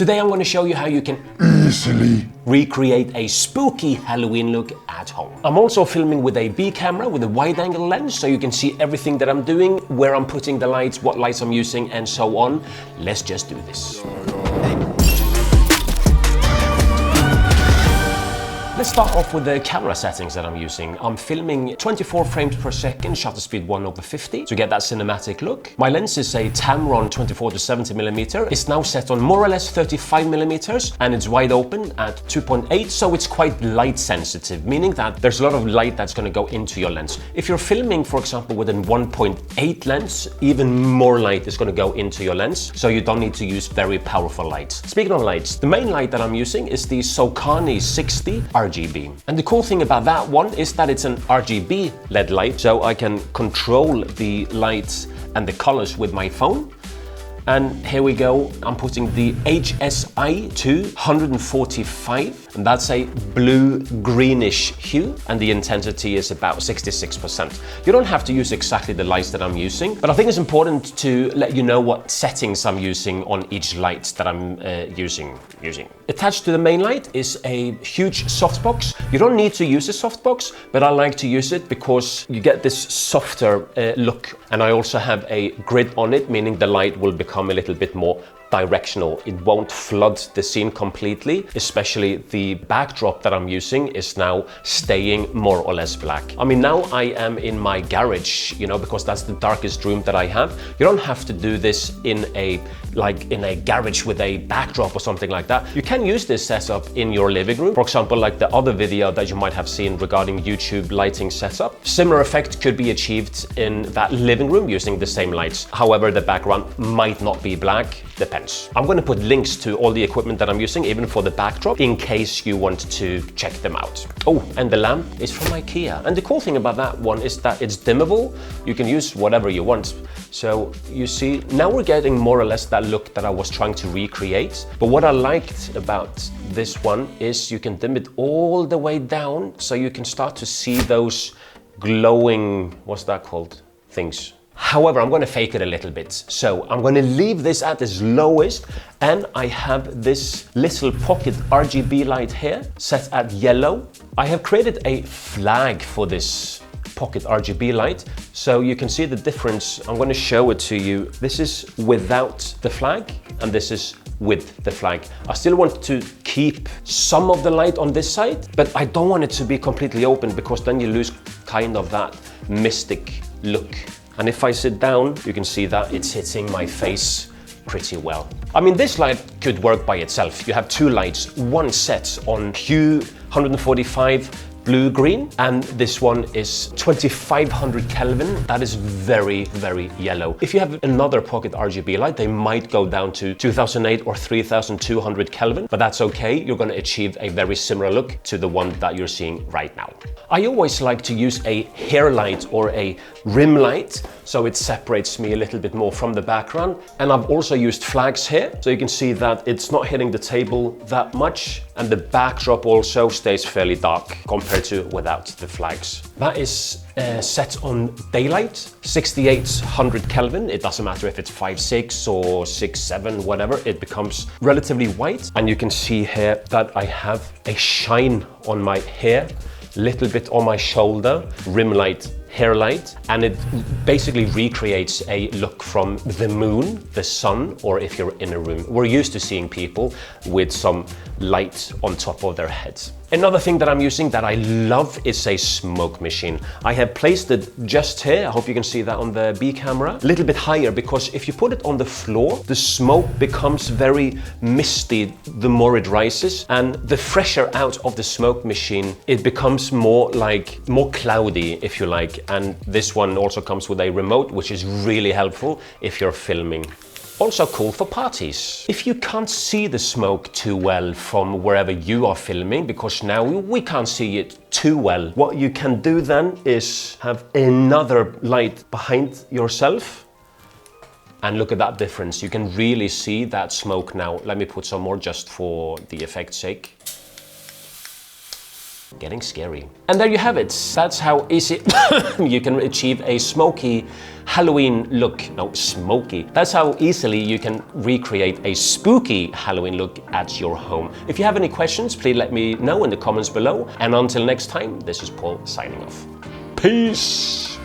Today I'm going to show you how you can easily recreate a spooky Halloween look at home. I'm also filming with a B camera with a wide angle lens so you can see everything that I'm doing, where I'm putting the lights, what lights I'm using and so on. Let's just do this. Let's start off with the camera settings that I'm using. I'm filming 24 frames per second, shutter speed 1/50 to get that cinematic look. My lens is a Tamron 24-70mm. It's now set on more or less 35mm and it's wide open at 2.8, so it's quite light sensitive, meaning that there's a lot of light that's going to go into your lens. If you're filming, for example, with a 1.8 lens, even more light is going to go into your lens, so you don't need to use very powerful lights. Speaking of lights, the main light that I'm using is the Sokani 60 RGB. And the cool thing about that one is that it's an RGB LED light, so I can control the lights and the colors with my phone. And here we go, I'm putting the HSI to 145, and that's a blue-greenish hue, and the intensity is about 66%. You don't have to use exactly the lights that I'm using, but I think it's important to let you know what settings I'm using on each light that I'm using. Attached to the main light is a huge softbox. You don't need to use a softbox, but I like to use it because you get this softer look. And I also have a grid on it, meaning the light will become a little bit more directional. It won't flood the scene completely, especially the backdrop that I'm using is now staying more or less black. I mean, now I am in my garage, you know, because that's the darkest room that I have. You don't have to do this in a garage with a backdrop or something like that. You can use this setup in your living room. For example, like the other video that you might have seen regarding YouTube lighting setup. Similar effect could be achieved in that living room using the same lights. However, the background might not be black, depends. I'm going to put links to all the equipment that I'm using, even for the backdrop, in case you want to check them out. Oh, and the lamp is from IKEA. And the cool thing about that one is that it's dimmable. You can use whatever you want. So you see, now we're getting more or less that look that I was trying to recreate. But what I liked about this one is you can dim it all the way down, so you can start to see those glowing, what's that called, things. However, I'm going to fake it a little bit. So I'm going to leave this at its lowest, and I have this little pocket RGB light here set at yellow. I have created a flag for this pocket RGB light, so you can see the difference. I'm going to show it to you. This is without the flag, and this is with the flag. I still want to keep some of the light on this side, but I don't want it to be completely open, because then you lose kind of that mystic look. And if I sit down, you can see that it's hitting my face pretty well. I mean, this light could work by itself. You have two lights, one set on hue 145 blue-green, and this one is 2500 Kelvin. That is very, very yellow. If you have another pocket RGB light, they might go down to 2008 or 3200 Kelvin, but that's okay. You're going to achieve a very similar look to the one that you're seeing right now. I always like to use a hair light or a rim light, so it separates me a little bit more from the background. And I've also used flags here, so you can see that it's not hitting the table that much, and the backdrop also stays fairly dark compared to without the flags. That is set on daylight, 6800 Kelvin. It doesn't matter if it's 5.6 or 6.7, whatever, it becomes relatively white. And you can see here that I have a shine on my hair, little bit on my shoulder, rim light, hair light, and it basically recreates a look from the moon, the sun, or if you're in a room. We're used to seeing people with some light on top of their heads. Another thing that I'm using that I love is a smoke machine. I have placed it just here. I hope you can see that on the B camera. A little bit higher, because if you put it on the floor, the smoke becomes very misty the more it rises, and the fresher out of the smoke machine, it becomes more cloudy, if you like. And this one also comes with a remote, which is really helpful if you're filming. Also cool for parties. If you can't see the smoke too well from wherever you are filming, because now we can't see it too well, what you can do then is have another light behind yourself. And look at that difference. You can really see that smoke now. Let me put some more just for the effect's sake. getting scary. And there you have it. That's how easy you can achieve a smoky Halloween look. No, smoky. That's how easily you can recreate a spooky Halloween look at your home. If you have any questions, please let me know in the comments below. And until next time, this is Paul signing off. Peace!